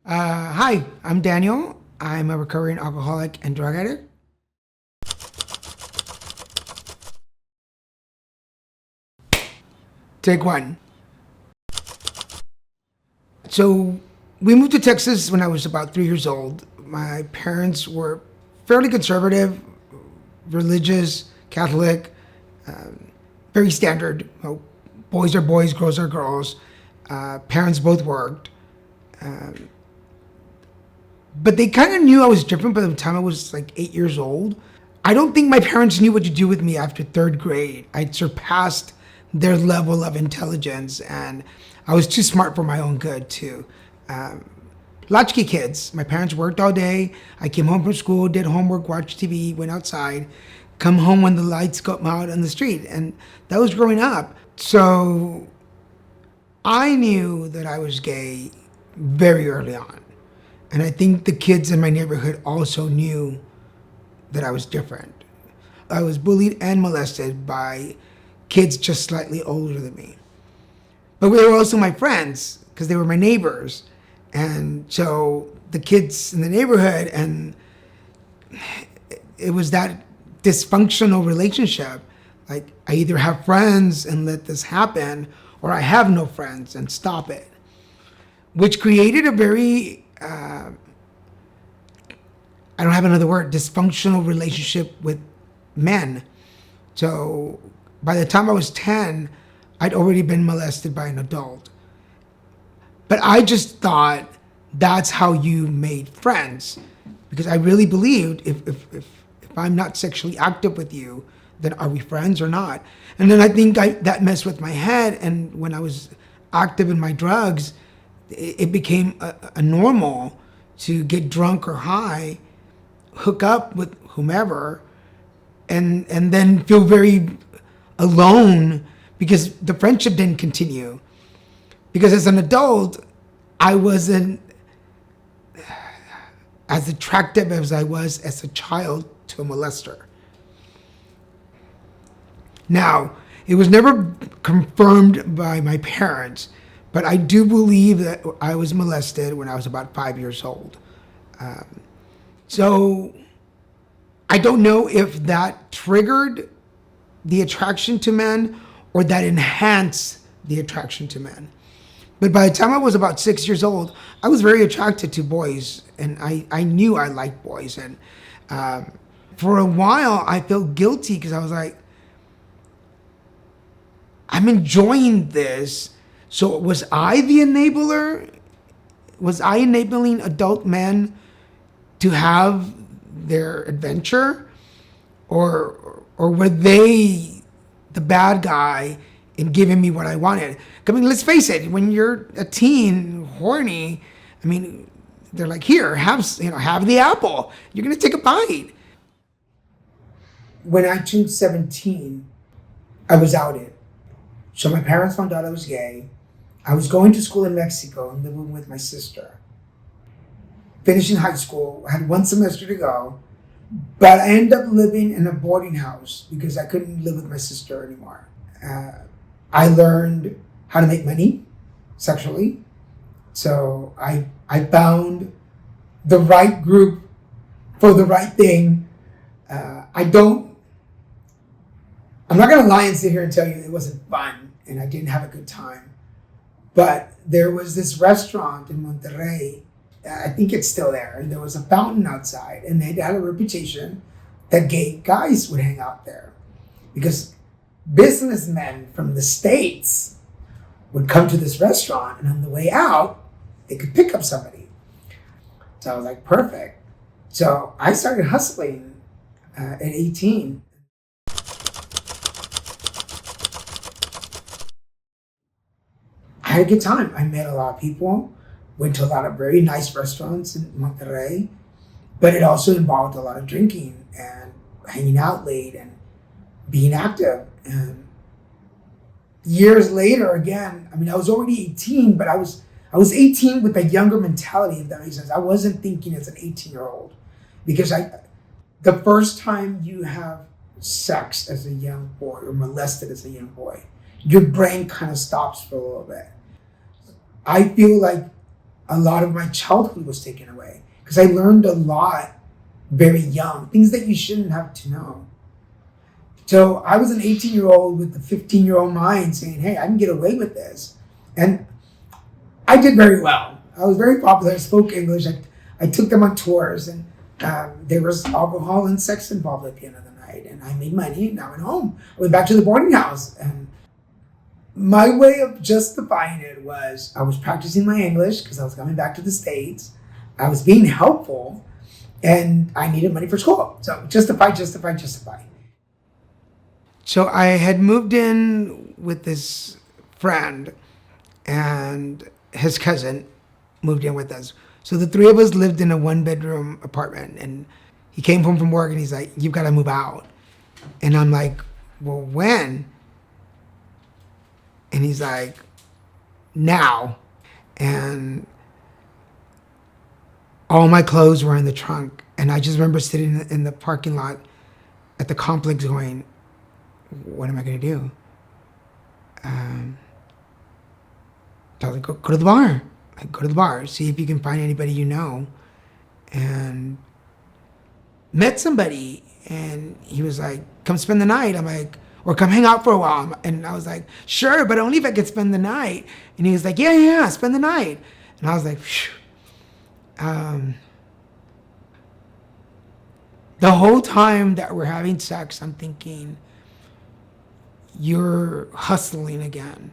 Hi, I'm Daniel. I'm a recovering alcoholic and drug addict. Take one. So, we moved to Texas when I was about 3 years old. My parents were fairly conservative, religious, Catholic, very standard. Boys are boys, girls are girls. Parents both worked. But they kind of knew I was different by the time I was like 8 years old. I don't think my parents knew what to do with me after third grade. I'd surpassed their level of intelligence, and I was too smart for my own good, too. Latchkey kids. My parents worked all day. I came home from school, did homework, watched TV, went outside, come home when the lights go out on the street. And that was growing up. So I knew that I was gay very early on. And I think the kids in my neighborhood also knew that I was different. I was bullied and molested by kids just slightly older than me. But they were also my friends because they were my neighbors. And so the kids in the neighborhood, and it was that dysfunctional relationship. Like, I either have friends and let this happen, or I have no friends and stop it, which created a very I don't have another word, dysfunctional relationship with men. So by the time I was 10, I'd already been molested by an adult. But I just thought that's how you made friends, because I really believed if I'm not sexually active with you, then are we friends or not? And then I think that messed with my head. And when I was active in my drugs, it became a normal to get drunk or high, hook up with whomever, and then feel very alone because the friendship didn't continue. Because as an adult, I wasn't as attractive as I was as a child to a molester. Now, it was never confirmed by my parents, but I do believe that I was molested when I was about 5 years old. So I don't know if that triggered the attraction to men or that enhanced the attraction to men. But by the time I was about 6 years old, I was very attracted to boys, and I knew I liked boys. And for a while, I felt guilty because I was like, I'm enjoying this. So was I the enabler? Was I enabling adult men to have their adventure? Or were they the bad guy in giving me what I wanted? I mean, let's face it, when you're a teen, horny, I mean, they're like, here, have the apple. You're gonna take a bite. When I turned 17, I was outed. So my parents found out I was gay. I was going to school in Mexico and living with my sister. Finishing high school, I had one semester to go, but I ended up living in a boarding house because I couldn't live with my sister anymore. I learned how to make money sexually. So I found the right group for the right thing. I'm not gonna lie and sit here and tell you it wasn't fun and I didn't have a good time. But there was this restaurant in Monterrey, I think it's still there, and there was a fountain outside, and they had a reputation that gay guys would hang out there because businessmen from the States would come to this restaurant, and on the way out, they could pick up somebody. So I was like, perfect. So I started hustling at 18. I had a good time. I met a lot of people, went to a lot of very nice restaurants in Monterrey, but it also involved a lot of drinking and hanging out late and being active. And years later, again, I mean, I was already 18, but I was 18 with a younger mentality, if that makes sense. I wasn't thinking as an 18-year-old because the first time you have sex as a young boy or molested as a young boy, your brain kind of stops for a little bit. I feel like a lot of my childhood was taken away because I learned a lot very young, things that you shouldn't have to know. So I was an 18-year-old with a 15-year-old mind saying, hey, I can get away with this. And I did very well. I was very popular. I spoke English. I took them on tours, and there was alcohol and sex involved at the end of the night. And I made money, and I went home. I went back to the boarding house. And my way of justifying it was I was practicing my English because I was coming back to the States. I was being helpful, and I needed money for school. So justify. So I had moved in with this friend, and his cousin moved in with us. So the three of us lived in a 1-bedroom apartment, and he came home from work and he's like, you've got to move out. And I'm like, well, when? And he's like, now. And all my clothes were in the trunk. And I just remember sitting in the parking lot at the complex going, what am I going to do? So I was like, go to the bar. Like, go to the bar, see if you can find anybody you know. And met somebody, and he was like, come spend the night. I'm like, or come hang out for a while. And I was like, sure, but only if I could spend the night. And he was like, yeah, spend the night. And I was like, phew. The whole time that we're having sex, I'm thinking, you're hustling again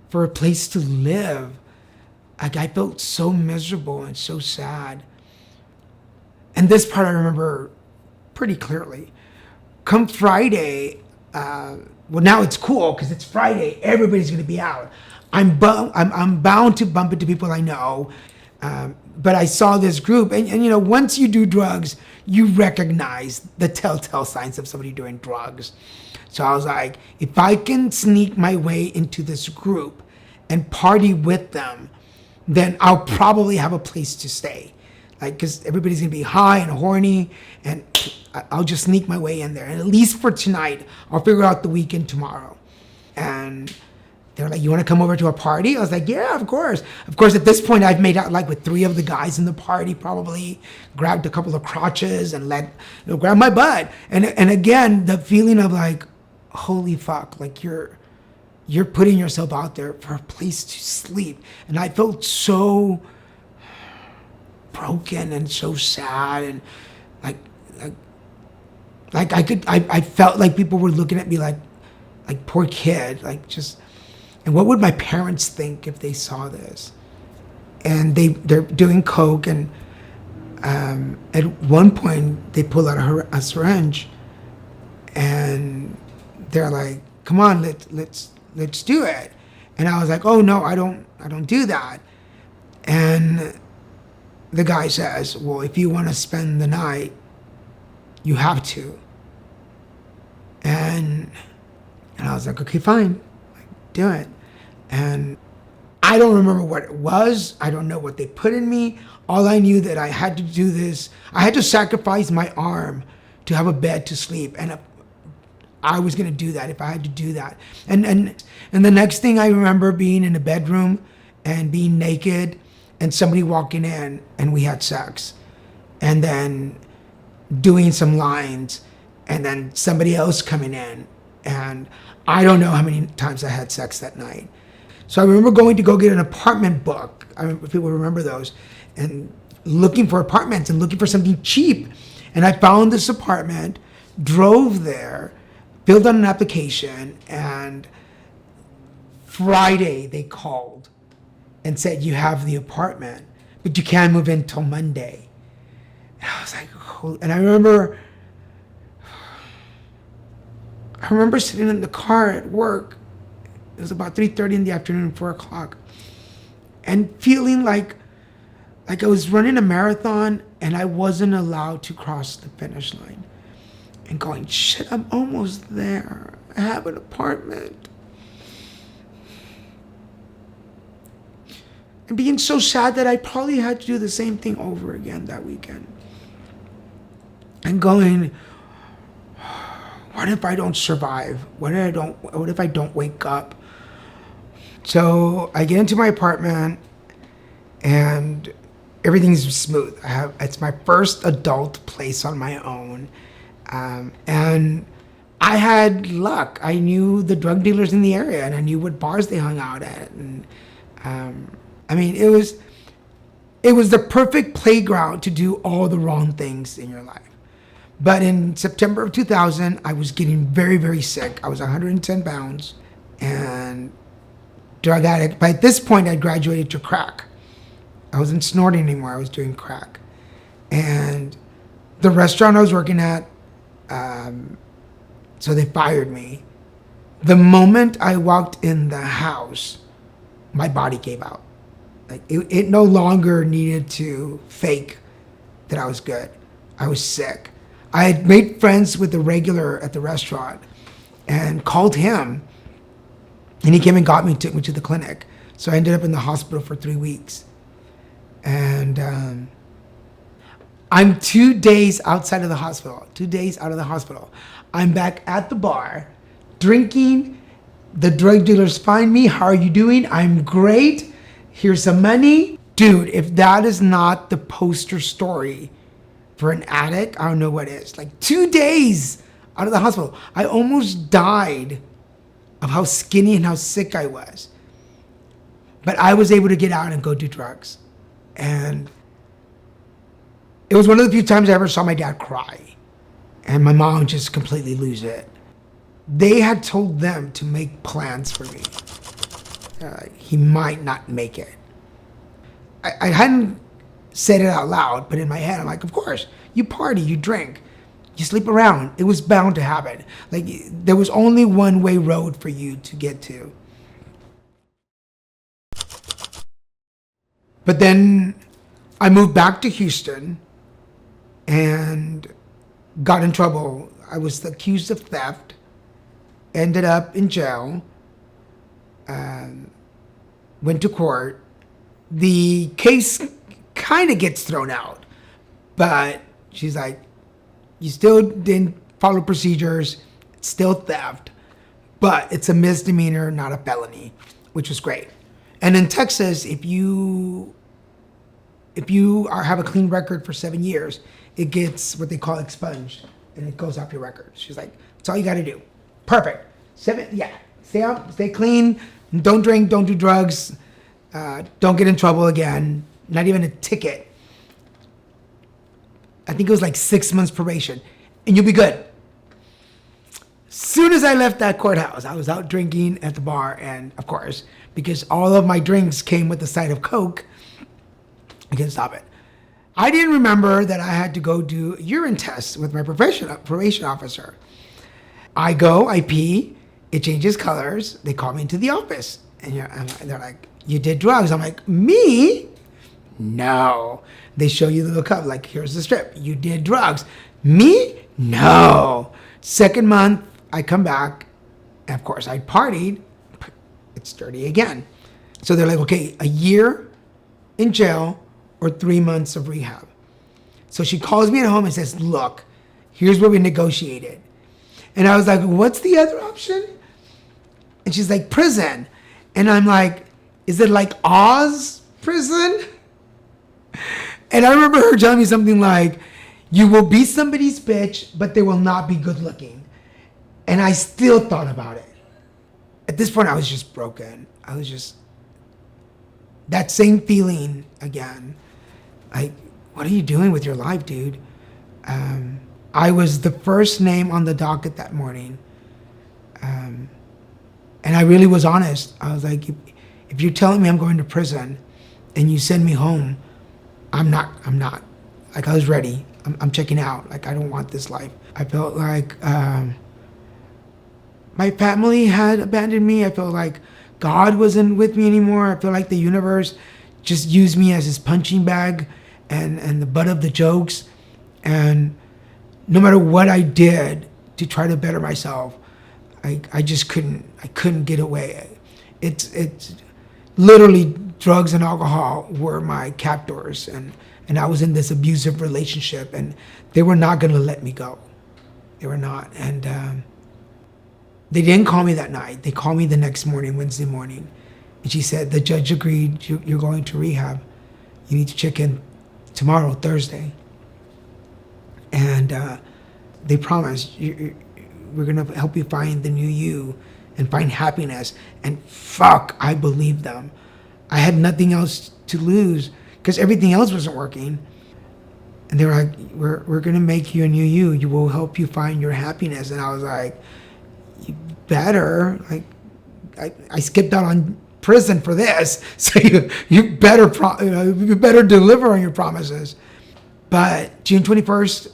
for a place to live. Like, I felt so miserable and so sad. And this part I remember pretty clearly. Come Friday, well, now it's cool because it's Friday. Everybody's going to be out. I'm bound to bump into people I know. But I saw this group, and you know, once you do drugs, you recognize the telltale signs of somebody doing drugs. So I was like, if I can sneak my way into this group and party with them, then I'll probably have a place to stay. Like, because everybody's gonna be high and horny, and I'll just sneak my way in there. And at least for tonight, I'll figure out the weekend tomorrow. And they were like, you want to come over to a party? I was like, yeah, of course. Of course, at this point, I've made out like with 3 of the guys in the party, probably grabbed a couple of crotches and grabbed my butt. And again, the feeling of like, holy fuck, like you're putting yourself out there for a place to sleep. And I felt so broken and so sad, and I felt like people were looking at me like poor kid, like just. And what would my parents think if they saw this? And they're doing coke, and at one point they pull out a syringe, and they're like, "Come on, let's do it." And I was like, "Oh no, I don't do that." And the guy says, "Well, if you want to spend the night, you have to." And I was like, "Okay, fine. Do it." And I don't remember what it was. I don't know what they put in me. All I knew that I had to do this. I had to sacrifice my arm to have a bed to sleep. And I was going to do that if I had to do that. And the next thing I remember being in a bedroom and being naked and somebody walking in, and we had sex. And then doing some lines, and then somebody else coming in. And I don't know how many times I had sex that night. So I remember going to go get an apartment book. I don't know if people remember those, and looking for apartments and looking for something cheap. And I found this apartment, drove there, filled out an application, and Friday they called and said, you have the apartment, but you can't move in till Monday. And I was like, oh. And I remember sitting in the car at work. It was about 3:30 in the afternoon, 4 o'clock, and feeling like I was running a marathon and I wasn't allowed to cross the finish line, and going, shit, I'm almost there. I have an apartment. And being so sad that I probably had to do the same thing over again that weekend. And going, what if I don't survive? What if I don't wake up? So I get into my apartment and everything's smooth. It's my first adult place on my own. And I had luck. I knew the drug dealers in the area and I knew what bars they hung out at. And I mean, it was the perfect playground to do all the wrong things in your life. But in September of 2000, I was getting very, very sick. I was 110 pounds and drug addict. By this point, I graduated to crack. I wasn't snorting anymore. I was doing crack. And the restaurant I was working at, so they fired me. The moment I walked in the house, my body gave out. Like it no longer needed to fake that I was good. I was sick. I had made friends with the regular at the restaurant and called him, and he came and got me, took me to the clinic. So I ended up in the hospital for 3 weeks. And I'm 2 days outside of the hospital, 2 days out of the hospital. I'm back at the bar, drinking. The drug dealers find me. How are you doing? I'm great. Here's some money. Dude, if that is not the poster story for an addict, I don't know what is. Like 2 days out of the hospital. I almost died of how skinny and how sick I was. But I was able to get out and go do drugs. And it was one of the few times I ever saw my dad cry and my mom just completely lose it. They had told them to make plans for me. He might not make it. I hadn't said it out loud, but in my head, I'm like, of course, you party, you drink, you sleep around. It was bound to happen. Like, there was only one way road for you to get to. But then I moved back to Houston and got in trouble. I was accused of theft, ended up in jail, went to court. The case kind of gets thrown out, but she's like, you still didn't follow procedures, it's still theft, but it's a misdemeanor, not a felony, which was great. And in Texas, if you have a clean record for 7 years, it gets what they call expunged, and it goes off your record. She's like, that's all you got to do. Perfect. Stay clean, don't drink, don't do drugs, don't get in trouble again, not even a ticket. I think it was like 6 months probation, and you'll be good. Soon as I left that courthouse, I was out drinking at the bar, and of course, because all of my drinks came with a side of Coke, I couldn't stop it. I didn't remember that I had to go do a urine test with my probation officer. I go, I pee, it changes colors, they call me into the office, and they're like, you did drugs. I'm like, me? No. They show you the little cup, like, here's the strip. You did drugs. Me? No. Second month, I come back, and of course, I partied. It's dirty again. So they're like, okay, a year in jail or 3 months of rehab. So she calls me at home and says, look, here's what we negotiated. And I was like, what's the other option? And she's like, prison. And I'm like, is it like Oz prison? And I remember her telling me something like, you will be somebody's bitch, but they will not be good looking. And I still thought about it. At this point, I was just broken. I was just, that same feeling again. Like, what are you doing with your life, dude? I was the first name on the docket that morning. And I really was honest. I was like, if you're telling me I'm going to prison and you send me home, I'm not. Like, I was ready. I'm checking out. Like, I don't want this life. I felt like my family had abandoned me. I felt like God wasn't with me anymore. I felt like the universe just used me as his punching bag and the butt of the jokes. And no matter what I did to try to better myself, I just couldn't get away. It's literally drugs and alcohol were my captors, and I was in this abusive relationship, and they were not going to let me go. They were not. And they didn't call me that night. They called me the next morning, Wednesday morning, And she said, the judge agreed, you're going to rehab. You need to check in tomorrow, Thursday. And they promised, we're going to help you find the new you and find happiness. And fuck, I believed them. I had nothing else to lose because everything else wasn't working. And they were like, we're going to make you a new you. You will help you find your happiness. And I was like, you better. Like, I skipped out on prison for this. So you better you better deliver on your promises. But June 21st,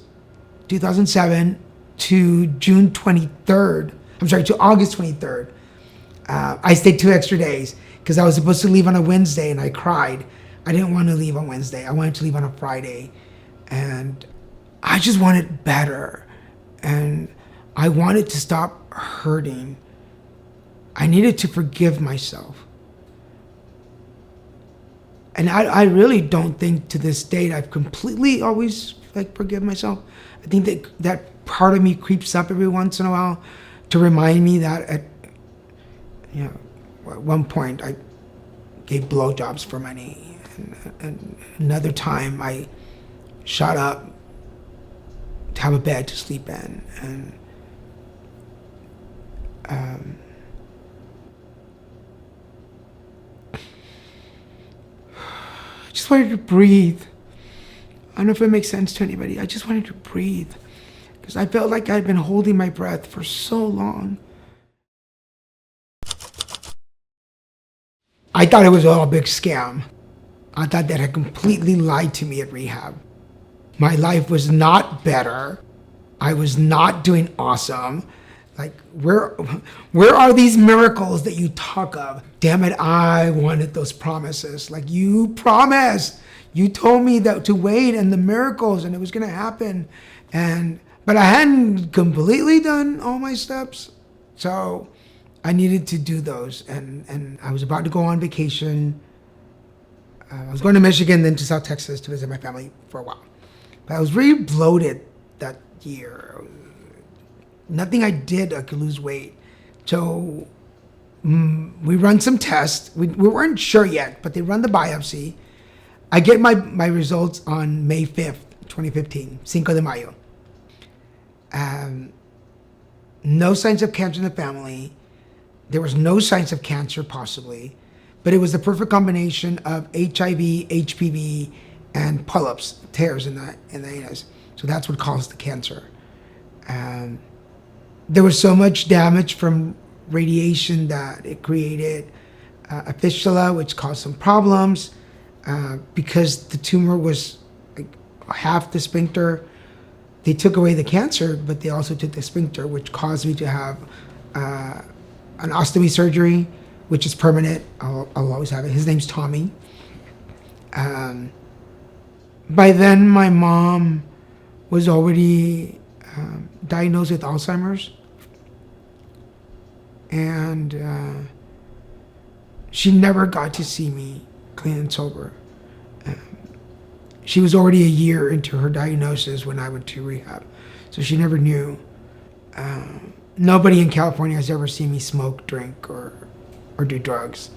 2007 to June 23rd, to August 23rd, I stayed 2 extra days because I was supposed to leave on a Wednesday and I cried. I didn't want to leave on Wednesday. I wanted to leave on a Friday. And I just wanted better. And I wanted to stop hurting. I needed to forgive myself. And I really don't think to this date I've completely always forgive myself. I think that part of me creeps up every once in a while to remind me that at one point I gave blowjobs for money, and another time I shot up to have a bed to sleep in, and I just wanted to breathe. I don't know if it makes sense to anybody. I just wanted to breathe because I felt like I'd been holding my breath for so long. I thought it was all a big scam. I thought that had completely lied to me at rehab. My life was not better. I was not doing awesome. Like, where are these miracles that you talk of? Damn it, I wanted those promises. Like, you promised. You told me that to wait and the miracles and it was gonna happen. But I hadn't completely done all my steps. So I needed to do those. And I was about to go on vacation. I was going to Michigan, then to South Texas to visit my family for a while. But I was really bloated that year. Nothing I did, I could lose weight. So we run some tests. We weren't sure yet, but they run the biopsy. I get my results on May 5th, 2015, Cinco de Mayo. No signs of cancer in the family. There was no signs of cancer, possibly, but it was the perfect combination of HIV, HPV, and polyps, tears in the anus. So that's what caused the cancer. There was so much damage from radiation that it created a fistula, which caused some problems because the tumor was like half the sphincter. They took away the cancer, but they also took the sphincter, which caused me to have an ostomy surgery, which is permanent. I'll always have it. His name's Tommy. By then, my mom was already diagnosed with Alzheimer's. And she never got to see me clean and sober. She was already a year into her diagnosis when I went to rehab. So she never knew. Nobody in California has ever seen me smoke, drink, or do drugs.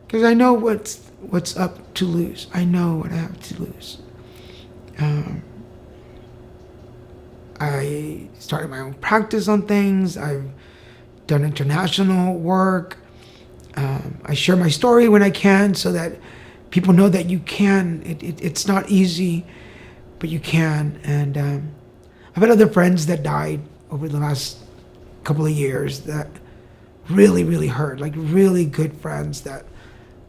Because I know what's up to lose. I know what I have to lose. I started my own practice on things. I've done international work. I share my story when I can so that people know that you can. It's not easy, but you can. And I've had other friends that died over the last couple of years that really, really hurt. Like really good friends that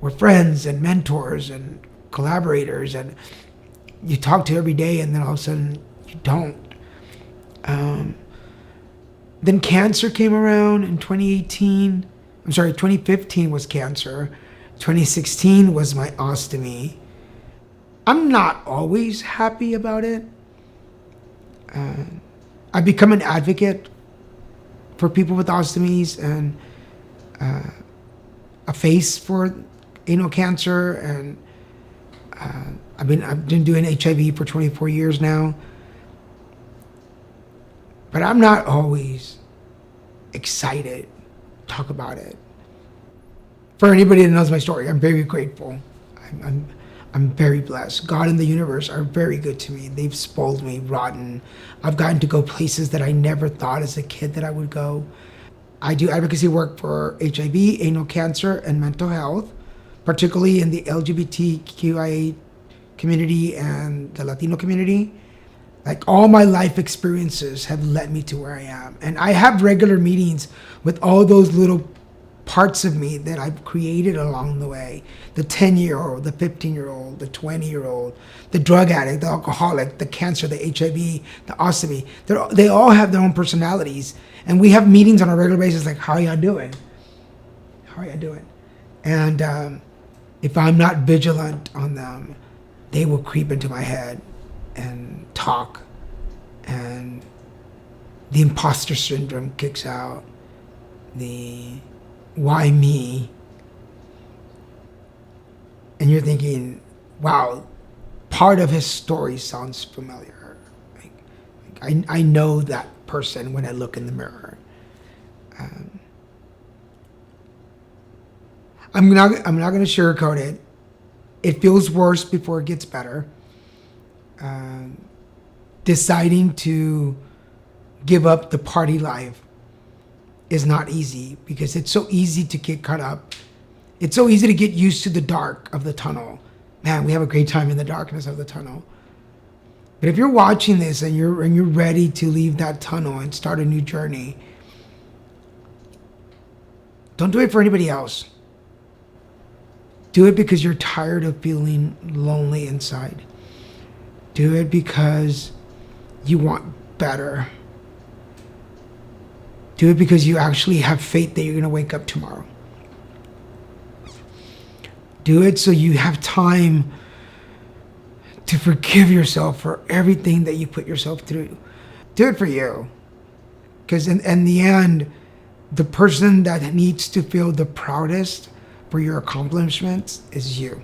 were friends and mentors and collaborators, and you talk to every day, and then all of a sudden you don't. Then cancer came around in 2018. 2015 was cancer. 2016 was my ostomy. I'm not always happy about it. I've become an advocate for people with ostomies and a face for anal cancer, and I've been doing HIV for 24 years now. But I'm not always excited to talk about it. For anybody that knows my story, I'm very grateful. I'm very blessed. God and the universe are very good to me. They've spoiled me rotten. I've gotten to go places that I never thought as a kid that I would go. I do advocacy work for HIV, anal cancer, and mental health, particularly in the LGBTQIA community and the Latino community. Like, all my life experiences have led me to where I am. And I have regular meetings with all those little parts of me that I've created along the way. The 10-year-old, the 15-year-old, the 20-year-old, the drug addict, the alcoholic, the cancer, the HIV, the ostomy. They all have their own personalities. And we have meetings on a regular basis like, how are y'all doing? How are y'all doing? And if I'm not vigilant on them, they will creep into my head and talk. And the imposter syndrome kicks out. The why me? And you're thinking, wow, part of his story sounds familiar. I know that person when I look in the mirror. I'm not going to sugarcoat it. It feels worse before it gets better. Deciding to give up the party life is not easy, because it's so easy to get caught up. It's so easy to get used to the dark of the tunnel. Man, we have a great time in the darkness of the tunnel. But if you're watching this and you're ready to leave that tunnel and start a new journey, don't do it for anybody else. Do it because you're tired of feeling lonely inside. Do it because you want better. Do it because you actually have faith that you're going to wake up tomorrow. Do it so you have time to forgive yourself for everything that you put yourself through. Do it for you. Because in the end, the person that needs to feel the proudest for your accomplishments is you.